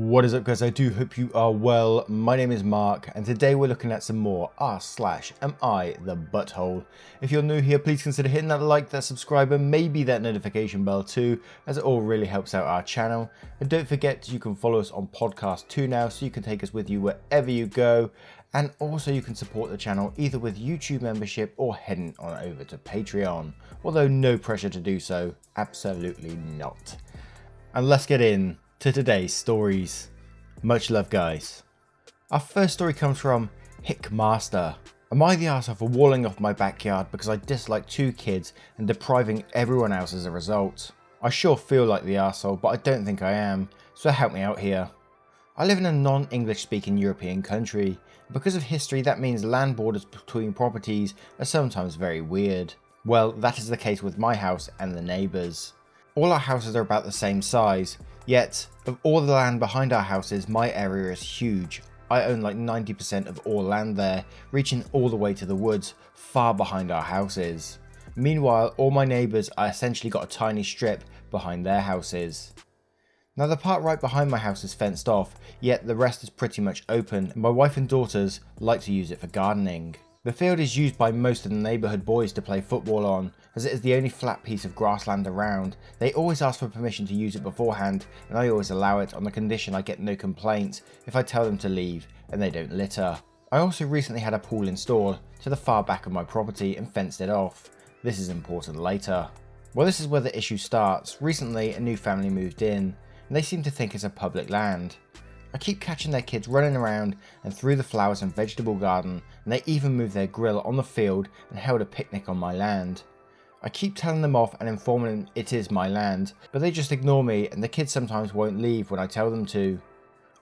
What is up, guys? I do hope you are well. My name is Mark and today we're looking at some more am I the butthole. If you're new here, please consider hitting that like, that subscribe and maybe that notification bell too, as it all really helps out our channel. And don't forget, you can follow us on podcast too now, so you can take us with you wherever you go. And also you can support the channel either with YouTube membership or heading on over to Patreon, although no pressure to do so, absolutely not. And let's get in to today's stories. Much love, guys. Our first story comes from Hickmaster. Am I the arsehole for walling off my backyard because I dislike two kids and depriving everyone else as a result? I sure feel like the arsehole, but I don't think I am, so help me out here. I live in a non-English speaking European country. Because of history, that means land borders between properties are sometimes very weird. Well, that is the case with my house and the neighbours. All our houses are about the same size, yet of all the land behind our houses, my area is huge. I own like 90% of all land there, reaching all the way to the woods far behind our houses. Meanwhile, all my neighbours are essentially got a tiny strip behind their houses. Now the part right behind my house is fenced off, yet the rest is pretty much open, and my wife and daughters like to use it for gardening. The field is used by most of the neighbourhood boys to play football on, as it is the only flat piece of grassland around. They always ask for permission to use it beforehand, and I always allow it on the condition I get no complaints if I tell them to leave and they don't litter. I also recently had a pool installed to the far back of my property and fenced it off. This is important later. Well, this is where the issue starts. Recently a new family moved in, and they seem to think it's a public land. I keep catching their kids running around and through the flowers and vegetable garden, and they even moved their grill on the field and held a picnic on my land. I keep telling them off and informing them it is my land, but they just ignore me, and the kids sometimes won't leave when I tell them to.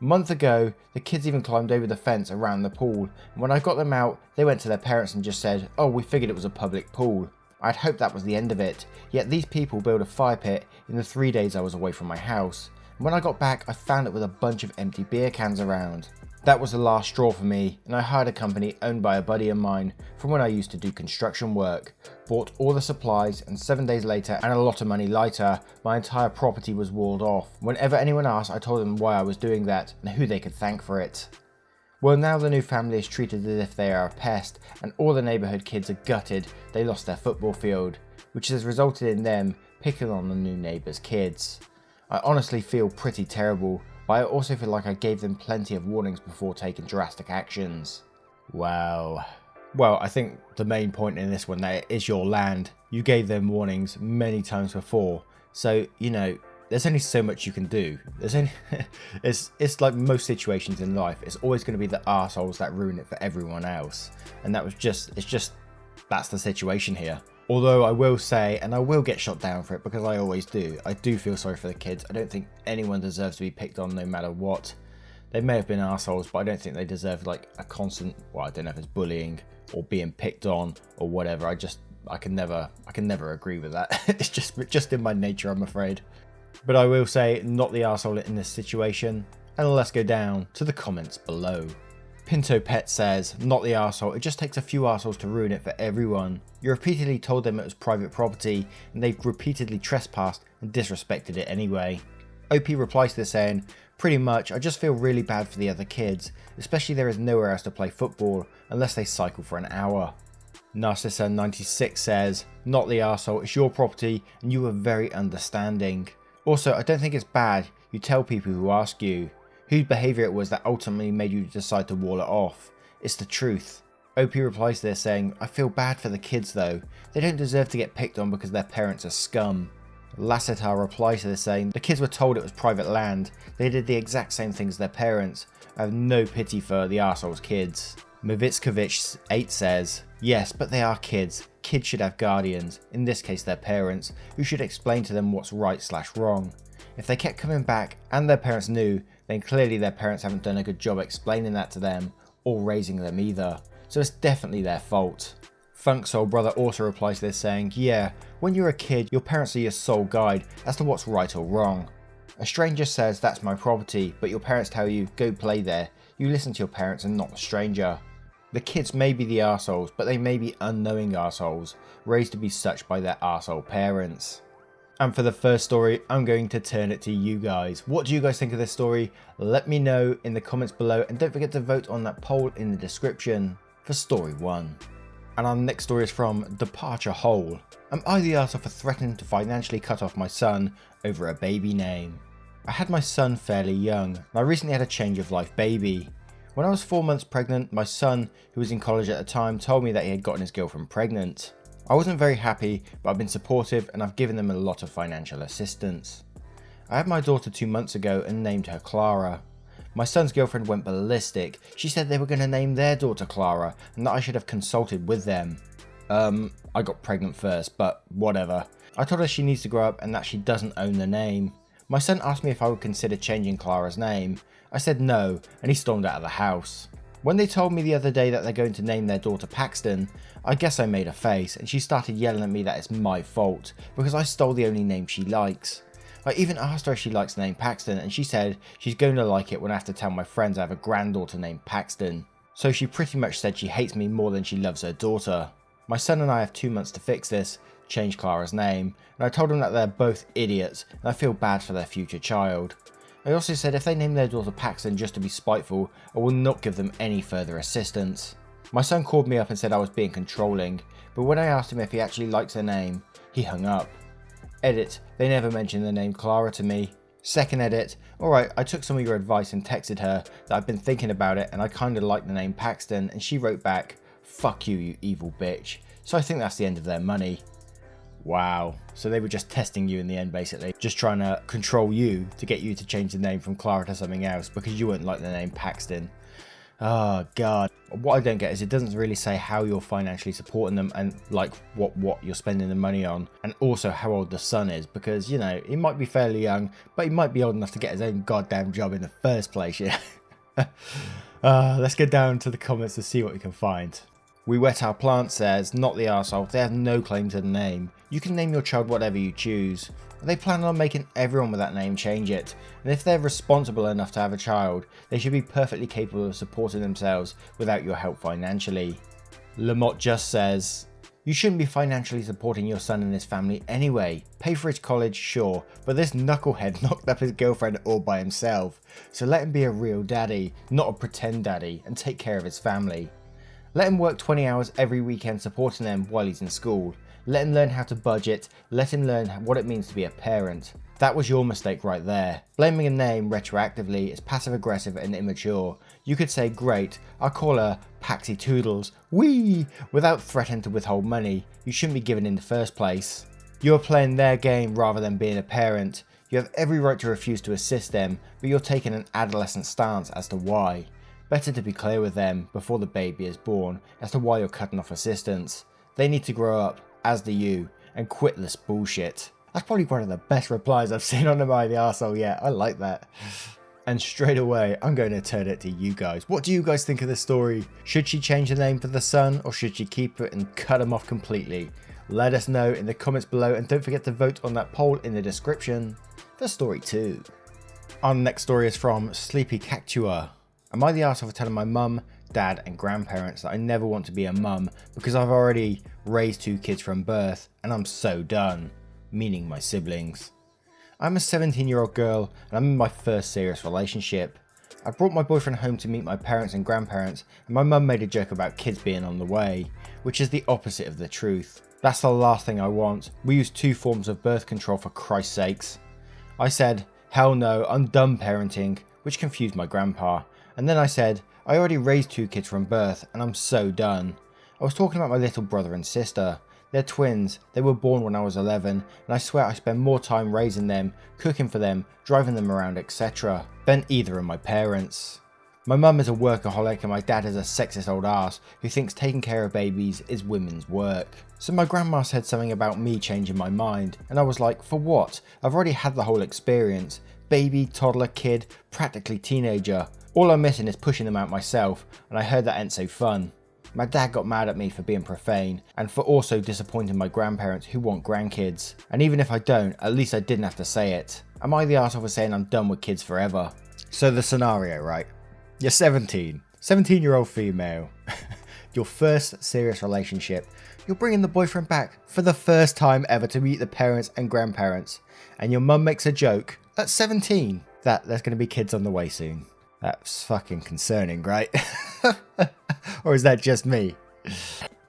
A month ago, the kids even climbed over the fence around the pool, and when I got them out, they went to their parents and just said, "Oh, we figured it was a public pool." I'd hoped that was the end of it, yet these people built a fire pit in the 3 days I was away from my house. When I got back, I found it with a bunch of empty beer cans around. That was the last straw for me, and I hired a company owned by a buddy of mine from when I used to do construction work, bought all the supplies, and 7 days later, and a lot of money later, my entire property was walled off. Whenever anyone asked, I told them why I was doing that and who they could thank for it. Well, now the new family is treated as if they are a pest, and all the neighbourhood kids are gutted they lost their football field, which has resulted in them picking on the new neighbours' kids. I honestly feel pretty terrible, but I also feel like I gave them plenty of warnings before taking drastic actions. Wow. Well, I think the main point in this one, that it is your land. You gave them warnings many times before, so, you know, there's only so much you can do. It's like most situations in life, it's always going to be the arseholes that ruin it for everyone else. And that's the situation here. Although I will say, and I will get shot down for it because I always do, I do feel sorry for the kids. I don't think anyone deserves to be picked on no matter what. They may have been assholes, but I don't think they deserve like a constant, well, I don't know if it's bullying or being picked on or whatever. I can never agree with that. It's just in my nature, I'm afraid. But I will say, not the arsehole in this situation. And let's go down to the comments below. Pinto Pet says, not the arsehole, it just takes a few arseholes to ruin it for everyone. You repeatedly told them it was private property, and they've repeatedly trespassed and disrespected it anyway. OP replies to this saying, pretty much, I just feel really bad for the other kids, especially there is nowhere else to play football unless they cycle for an hour. Narcissa96 says, not the arsehole, it's your property and you were very understanding. Also, I don't think it's bad you tell people who ask you whose behaviour it was that ultimately made you decide to wall it off. It's the truth. OP replies to this saying, I feel bad for the kids though. They don't deserve to get picked on because their parents are scum. Lasseter replies to this saying, the kids were told it was private land. They did the exact same thing as their parents. I have no pity for the arseholes kids. Mavitskovich8 says, yes, but they are kids. Kids should have guardians, in this case their parents, who should explain to them what's right/wrong. If they kept coming back and their parents knew, then clearly their parents haven't done a good job explaining that to them, or raising them either. So it's definitely their fault. Funk Soul Brother also replies to this saying, yeah, when you're a kid, your parents are your sole guide as to what's right or wrong. A stranger says that's my property, but your parents tell you, go play there. You listen to your parents and not the stranger. The kids may be the arseholes, but they may be unknowing arseholes, raised to be such by their arsehole parents. And for the first story, I'm going to turn it to you guys. What do you guys think of this story? Let me know in the comments below, and don't forget to vote on that poll in the description for story 1. And our next story is from Departure Hole. Am I the arsehole for threatening to financially cut off my son over a baby name? I had my son fairly young, and I recently had a change of life baby. When I was 4 months pregnant, my son, who was in college at the time, told me that he had gotten his girlfriend pregnant. I wasn't very happy, but I've been supportive and I've given them a lot of financial assistance. I had my daughter 2 months ago and named her Clara. My son's girlfriend went ballistic. She said they were going to name their daughter Clara and that I should have consulted with them. I got pregnant first, but whatever. I told her she needs to grow up and that she doesn't own the name. My son asked me if I would consider changing Clara's name. I said no, and he stormed out of the house. When they told me the other day that they're going to name their daughter Paxton, I guess I made a face and she started yelling at me that it's my fault because I stole the only name she likes. I even asked her if she likes the name Paxton and she said she's going to like it when I have to tell my friends I have a granddaughter named Paxton. So she pretty much said she hates me more than she loves her daughter. My son and I have 2 months to fix this, change Clara's name, and I told them that they're both idiots and I feel bad for their future child. I also said if they name their daughter Paxton just to be spiteful, I will not give them any further assistance. My son called me up and said I was being controlling, but when I asked him if he actually likes her name, he hung up. Edit, they never mentioned the name Clara to me. Second edit, alright, I took some of your advice and texted her that I've been thinking about it and I kinda like the name Paxton, and she wrote back, "Fuck you, you evil bitch." So I think that's the end of their money. Wow, so they were just testing you in the end basically, just trying to control you to get you to change the name from Clara to something else because you wouldn't like the name Paxton. Oh god. What I don't get is it doesn't really say how you're financially supporting them and like what you're spending the money on, and also how old the son is, because you know he might be fairly young but he might be old enough to get his own goddamn job in the first place. Yeah. Let's get down to the comments to see what we can find. We Wet Our Plant says, not the arsehole, they have no claim to the name. You can name your child whatever you choose. They plan on making everyone with that name change it, and if they're responsible enough to have a child, they should be perfectly capable of supporting themselves without your help financially. Lamott just says, you shouldn't be financially supporting your son and his family anyway. Pay for his college, sure, but this knucklehead knocked up his girlfriend all by himself, so let him be a real daddy, not a pretend daddy, and take care of his family. Let him work 20 hours every weekend supporting them while he's in school. Let him learn how to budget, let him learn what it means to be a parent. That was your mistake right there. Blaming a name retroactively is passive aggressive and immature. You could say, great, I'll call her Paxy Toodles, wee, without threatening to withhold money you shouldn't be given in the first place. You're playing their game rather than being a parent. You have every right to refuse to assist them, but you're taking an adolescent stance as to why. Better to be clear with them before the baby is born as to why you're cutting off assistance. They need to grow up, as do you, and quit this bullshit. That's probably one of the best replies I've seen on Am I the Arsehole yet. I like that. And straight away, I'm going to turn it to you guys. What do you guys think of this story? Should she change the name for the son, or should she keep it and cut him off completely? Let us know in the comments below, and don't forget to vote on that poll in the description for story 2. Our next story is from Sleepy Cactua. Am I the arsehole for telling my mum, dad and grandparents that I never want to be a mum because I've already raised 2 kids from birth and I'm so done, meaning my siblings. I'm a 17-year-old girl and I'm in my first serious relationship. I brought my boyfriend home to meet my parents and grandparents, and my mum made a joke about kids being on the way, which is the opposite of the truth. That's the last thing I want. We use 2 forms of birth control for Christ's sakes. I said, hell no, I'm done parenting, which confused my grandpa. And then I said, I already raised 2 kids from birth and I'm so done. I was talking about my little brother and sister. They're twins, they were born when I was 11, and I swear I spend more time raising them, cooking for them, driving them around, etc. than either of my parents. My mum is a workaholic and my dad is a sexist old ass who thinks taking care of babies is women's work. So my grandma said something about me changing my mind, and I was like, for what? I've already had the whole experience. Baby, toddler, kid, practically teenager. All I'm missing is pushing them out myself, and I heard that ain't so fun. My dad got mad at me for being profane, and for also disappointing my grandparents who want grandkids. And even if I don't, at least I didn't have to say it. Am I the arsehole for saying I'm done with kids forever? So the scenario, right? You're 17, 17-year-old female. your first serious relationship. You're bringing the boyfriend back for the first time ever to meet the parents and grandparents. And your mum makes a joke at 17 that there's going to be kids on the way soon. That's fucking concerning, right? Or is that just me?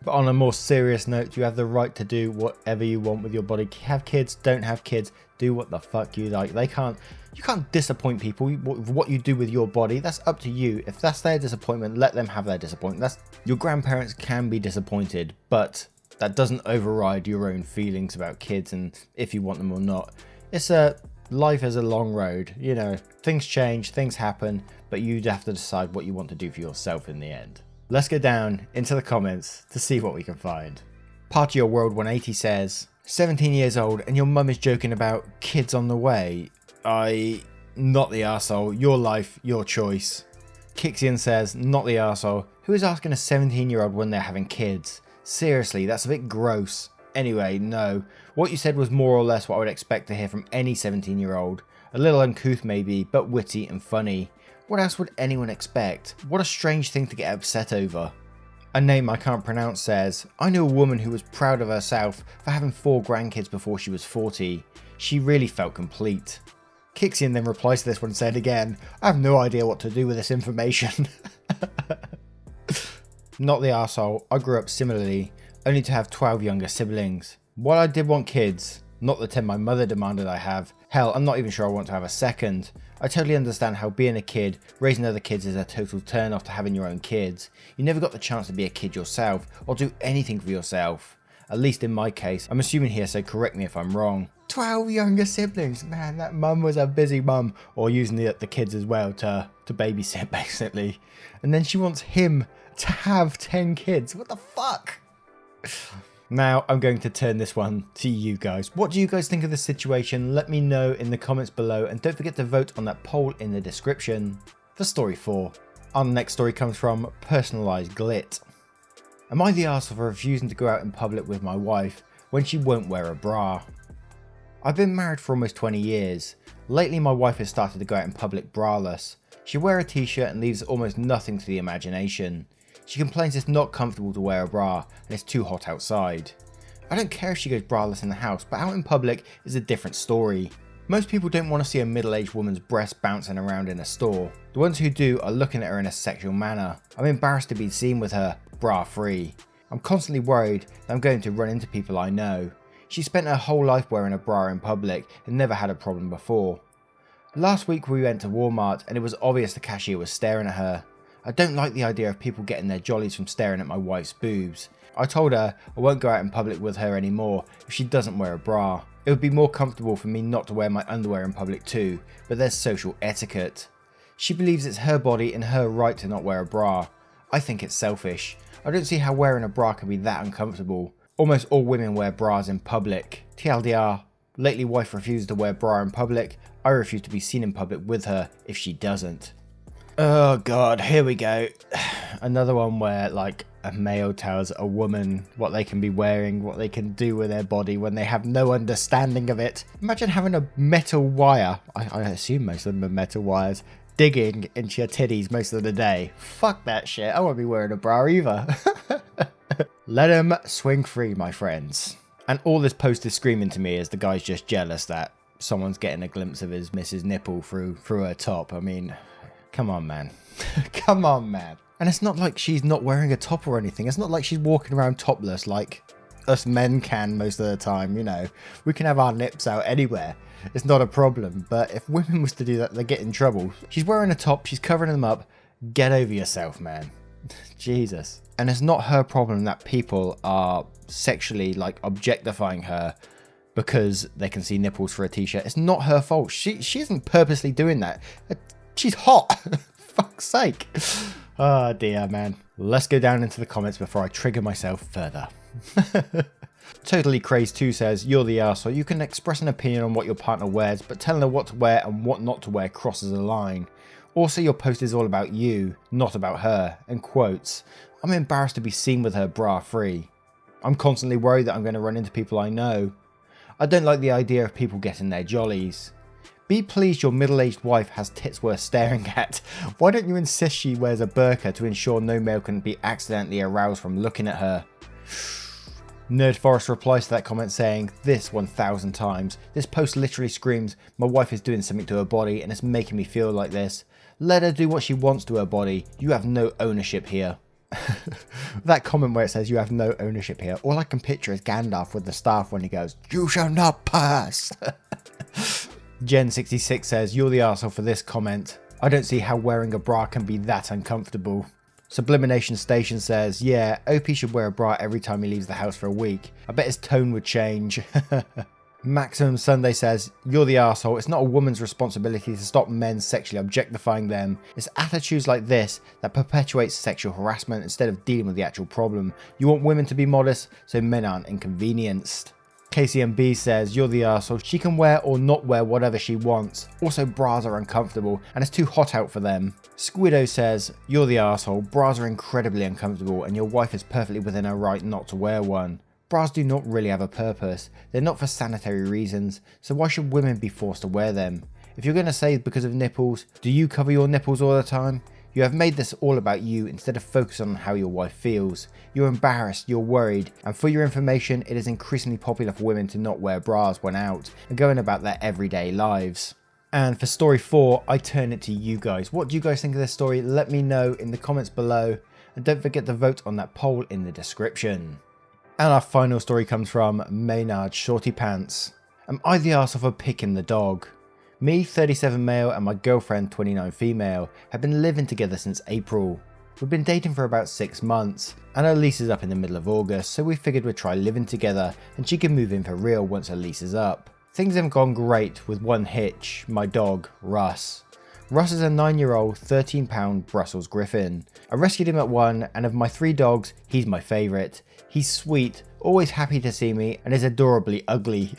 But on a more serious note, you have the right to do whatever you want with your body. Have kids, don't have kids, do what the fuck you like. You can't disappoint people with what you do with your body. That's up to you. If that's their disappointment, let them have their disappointment. Your grandparents can be disappointed, but that doesn't override your own feelings about kids and if you want them or not. Life is a long road, you know, things change, things happen, but you'd have to decide what you want to do for yourself in the end. Let's go down into the comments to see what we can find. Part of Your World 180 says, 17 years old and your mum is joking about kids on the way. Not the arsehole, your life, your choice. Kixian says, not the arsehole, who is asking a 17-year-old when they're having kids? Seriously, that's a bit gross. Anyway, no. What you said was more or less what I would expect to hear from any 17-year-old. A little uncouth maybe, but witty and funny. What else would anyone expect? What a strange thing to get upset over. A name I can't pronounce says, I knew a woman who was proud of herself for having 4 grandkids before she was 40. She really felt complete. Kixian then replies to this one and said again, I have no idea what to do with this information. Not the arsehole, I grew up similarly, only to have 12 younger siblings. While I did want kids, not the 10 my mother demanded I have, hell, I'm not even sure I want to have a second. I totally understand how being a kid, raising other kids is a total turn off to having your own kids. You never got the chance to be a kid yourself, or do anything for yourself. At least in my case, I'm assuming here, so correct me if I'm wrong. 12 younger siblings, man, that mum was a busy mum, or using the kids as well to babysit basically. And then she wants him to have 10 kids, what the fuck? Now I'm going to turn this one to you guys. What do you guys think of the situation? Let me know in the comments below and don't forget to vote on that poll in the description. For story 4. Our next story comes from Personalised Glit. Am I the arsehole for refusing to go out in public with my wife when she won't wear a bra? I've been married for almost 20 years. Lately my wife has started to go out in public braless. She'll wear a t-shirt and leaves almost nothing to the imagination. She complains it's not comfortable to wear a bra and it's too hot outside. I don't care if she goes braless in the house, but out in public is a different story. Most people don't want to see a middle-aged woman's breast bouncing around in a store. The ones who do are looking at her in a sexual manner. I'm embarrassed to be seen with her, bra free. I'm constantly worried that I'm going to run into people I know. She spent her whole life wearing a bra in public and never had a problem before. Last week we went to Walmart and it was obvious the cashier was staring at her. I don't like the idea of people getting their jollies from staring at my wife's boobs. I told her I won't go out in public with her anymore if she doesn't wear a bra. It would be more comfortable for me not to wear my underwear in public too, but there's social etiquette. She believes it's her body and her right to not wear a bra. I think it's selfish. I don't see how wearing a bra can be that uncomfortable. Almost all women wear bras in public. TLDR, lately wife refuses to wear bra in public. I refuse to be seen in public with her if she doesn't. Oh god, here we go. Another one where like a male tells a woman what they can be wearing, what they can do with their body when they have no understanding of it. Imagine having a metal wire, I assume most of them are metal wires, digging into your titties most of the day. Fuck that shit, I won't be wearing a bra either. Let them swing free, my friends. And all this post is screaming to me is the guy's just jealous that someone's getting a glimpse of his missus' nipple through her top. I mean, come on, man. Come on, man. And it's not like she's not wearing a top or anything. It's not like she's walking around topless like us men can most of the time, you know. We can have our nips out anywhere. It's not a problem. But if women was to do that, they get in trouble. She's wearing a top. She's covering them up. Get over yourself, man. Jesus. And it's not her problem that people are sexually like objectifying her because they can see nipples for a t-shirt. It's not her fault. She isn't purposely doing that. She's hot. Fuck's sake. Oh dear, man. Let's go down into the comments before I trigger myself further. Totally Crazed 2 says, you're the arsehole. You can express an opinion on what your partner wears, but telling her what to wear and what not to wear crosses a line. Also, your post is all about you, not about her. And quotes, I'm embarrassed to be seen with her bra free. I'm constantly worried that I'm going to run into people I know. I don't like the idea of people getting their jollies. Be pleased your middle-aged wife has tits worth staring at. Why don't you insist she wears a burqa to ensure no male can be accidentally aroused from looking at her? Nerd Forest replies to that comment saying this 1,000 times. This post literally screams, my wife is doing something to her body and it's making me feel like this. Let her do what she wants to her body. You have no ownership here. That comment where it says you have no ownership here, all I can picture is Gandalf with the staff when he goes, you shall not pass. Jen66 says, you're the arsehole for this comment. I don't see how wearing a bra can be that uncomfortable. Sublimination Station says, yeah, OP should wear a bra every time he leaves the house for a week. I bet his tone would change. Maximum Sunday says, you're the arsehole. It's not a woman's responsibility to stop men sexually objectifying them. It's attitudes like this that perpetuates sexual harassment instead of dealing with the actual problem. You want women to be modest so men aren't inconvenienced. KCMB says, you're the arsehole. She can wear or not wear whatever she wants. Also, bras are uncomfortable and it's too hot out for them. Squiddo says, you're the arsehole. Bras are incredibly uncomfortable and your wife is perfectly within her right not to wear one. Bras do not really have a purpose. They're not for sanitary reasons, so why should women be forced to wear them? If you're going to say because of nipples, do you cover your nipples all the time? You have made this all about you instead of focusing on how your wife feels. You're embarrassed, you're worried, and for your information, it is increasingly popular for women to not wear bras when out and going about their everyday lives. And for story 4, I turn it to you guys. What do you guys think of this story? Let me know in the comments below, and don't forget to vote on that poll in the description. And our final story comes from Maynard Shorty Pants. Am I the arsehole for picking the dog? Me, 37 male, and my girlfriend, 29 female, have been living together since April. We've been dating for about 6 months, and her lease is up in the middle of August, so we figured we'd try living together and she can move in for real once her lease is up. Things haven't gone great with one hitch, my dog, Russ. Russ is a 9-year-old, 13-pound Brussels Griffin. I rescued him at 1, and of my 3 dogs, he's my favourite. He's sweet, always happy to see me, and is adorably ugly.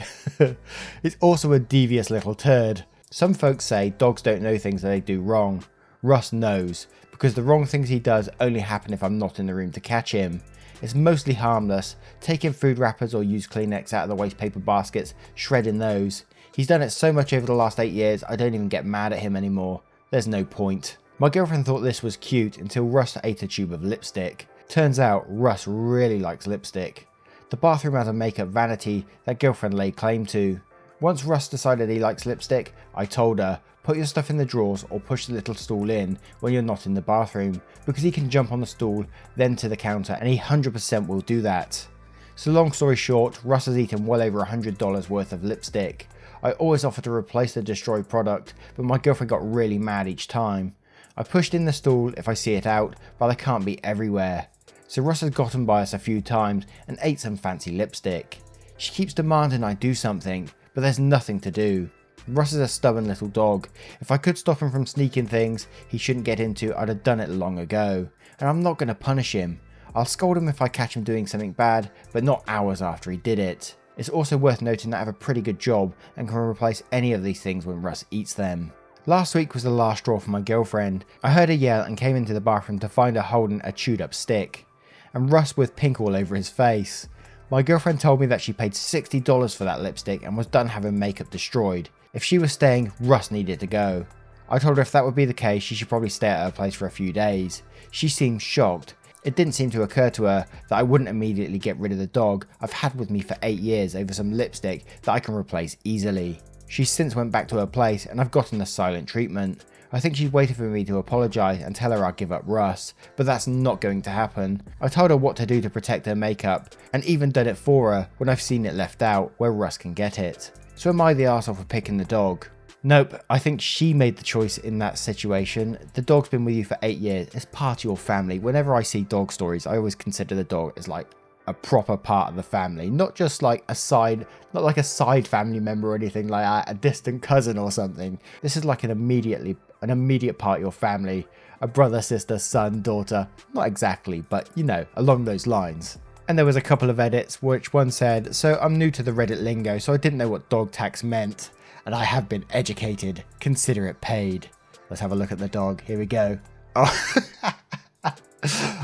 He's also a devious little turd. Some folks say dogs don't know things that they do wrong. Russ knows, because the wrong things he does only happen if I'm not in the room to catch him. It's mostly harmless, taking food wrappers or used Kleenex out of the waste paper baskets, shredding those. He's done it so much over the last 8 years, I don't even get mad at him anymore. There's no point. My girlfriend thought this was cute until Russ ate a tube of lipstick. Turns out, Russ really likes lipstick. The bathroom has a makeup vanity that girlfriend laid claim to. Once Russ decided he likes lipstick, I told her, put your stuff in the drawers or push the little stool in when you're not in the bathroom, because he can jump on the stool, then to the counter, and he 100% will do that. So long story short, Russ has eaten well over $100 worth of lipstick. I always offer to replace the destroyed product, but my girlfriend got really mad each time. I pushed in the stool if I see it out, but I can't be everywhere. So Russ has gotten by us a few times and ate some fancy lipstick. She keeps demanding I do something, but there's nothing to do. Russ is a stubborn little dog. If I could stop him from sneaking things he shouldn't get into, I'd have done it long ago. And I'm not going to punish him. I'll scold him if I catch him doing something bad, but not hours after he did it. It's also worth noting that I have a pretty good job and can replace any of these things when Russ eats them. Last week was the last straw for my girlfriend. I heard her yell and came into the bathroom to find her holding a chewed up stick. And Russ with pink all over his face. My girlfriend told me that she paid $60 for that lipstick and was done having makeup destroyed. If she was staying, Russ needed to go. I told her if that would be the case, she should probably stay at her place for a few days. She seemed shocked. It didn't seem to occur to her that I wouldn't immediately get rid of the dog I've had with me for 8 years over some lipstick that I can replace easily. She since went back to her place and I've gotten the silent treatment. I think she's waiting for me to apologise and tell her I'll give up Russ, but that's not going to happen. I told her what to do to protect her makeup, and even done it for her when I've seen it left out where Russ can get it. So am I the arsehole for picking the dog? Nope, I think she made the choice in that situation. The dog's been with you for 8 years, it's part of your family. Whenever I see dog stories, I always consider the dog as like a proper part of the family, not just like a side, not like a side family member or anything like a distant cousin or something. This is like an immediate part of your family, a brother, sister, son, daughter, not exactly, but you know, along those lines. And there was a couple of edits, which one said, so I'm new to the Reddit lingo, so I didn't know what dog tax meant, and I have been educated, consider it paid. Let's have a look at the dog, here we go. Oh.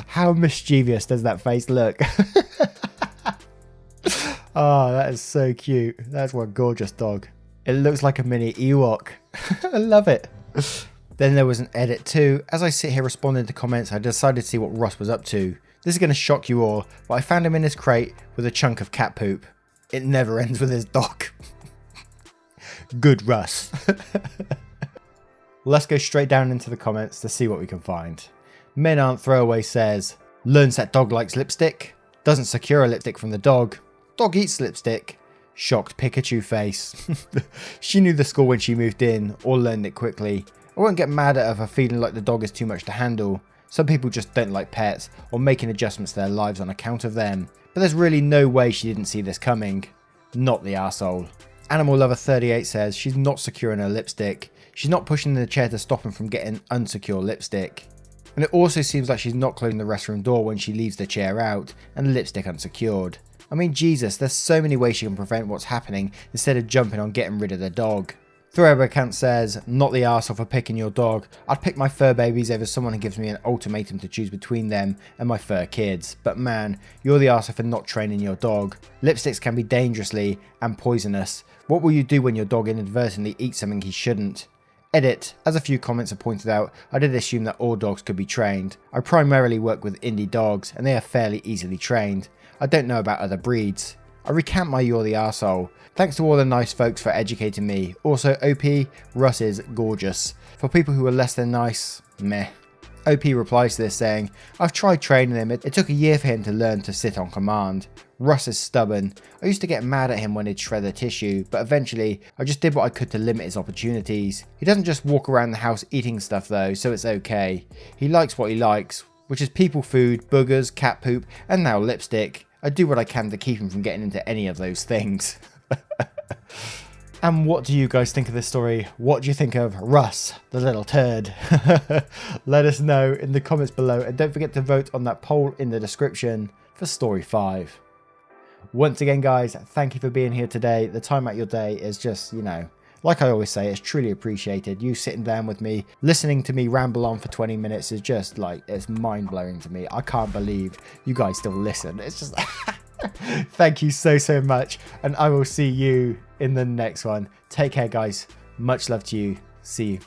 How mischievous does that face look? Oh, that is so cute. That's one gorgeous dog. It looks like a mini Ewok. I love it. Then there was an edit too. As I sit here responding to comments, I decided to see what Russ was up to. This is going to shock you all, but I found him in his crate with a chunk of cat poop. It never ends with his dog. Good Russ. Let's go straight down into the comments to see what we can find. Men Aren't Throwaway says, learns that dog likes lipstick. Doesn't secure a lipstick from the dog. Dog eats lipstick. Shocked Pikachu face. She knew the score when she moved in, or learned it quickly. I won't get mad at her for feeling like the dog is too much to handle. Some people just don't like pets, or making adjustments to their lives on account of them. But there's really no way she didn't see this coming. Not the arsehole. Animal Lover 38 says she's not securing her lipstick. She's not pushing the chair to stop him from getting unsecure lipstick. And it also seems like she's not closing the restroom door when she leaves the chair out and the lipstick unsecured. I mean, Jesus, there's so many ways she can prevent what's happening instead of jumping on getting rid of the dog. Throwaway Kant says, not the arsehole for picking your dog. I'd pick my fur babies over someone who gives me an ultimatum to choose between them and my fur kids. But man, you're the arsehole for not training your dog. Lipsticks can be dangerously and poisonous. What will you do when your dog inadvertently eats something he shouldn't? Edit, as a few comments have pointed out, I did assume that all dogs could be trained. I primarily work with indie dogs and they are fairly easily trained. I don't know about other breeds. I recant my you're the arsehole. Thanks to all the nice folks for educating me. Also, OP, Russ is gorgeous. For people who are less than nice, meh. OP replies to this saying, I've tried training him, it took a year for him to learn to sit on command. Russ is stubborn. I used to get mad at him when he'd shred the tissue, but eventually I just did what I could to limit his opportunities. He doesn't just walk around the house eating stuff though, so it's okay. He likes what he likes, which is people food, boogers, cat poop, and now lipstick. I do what I can to keep him from getting into any of those things. And what do you guys think of this story? What do you think of Russ, the little turd? Let us know in the comments below, and don't forget to vote on that poll in the description for story 5. Once again guys, thank you for being here today. The time out your day is just, you know, like I always say, it's truly appreciated. You sitting down with me, listening to me ramble on for 20 minutes is just like, it's mind-blowing to me. I can't believe you guys still listen. It's just... Thank you so much, and I will see you in the next one. Take care guys, much love to you, see you.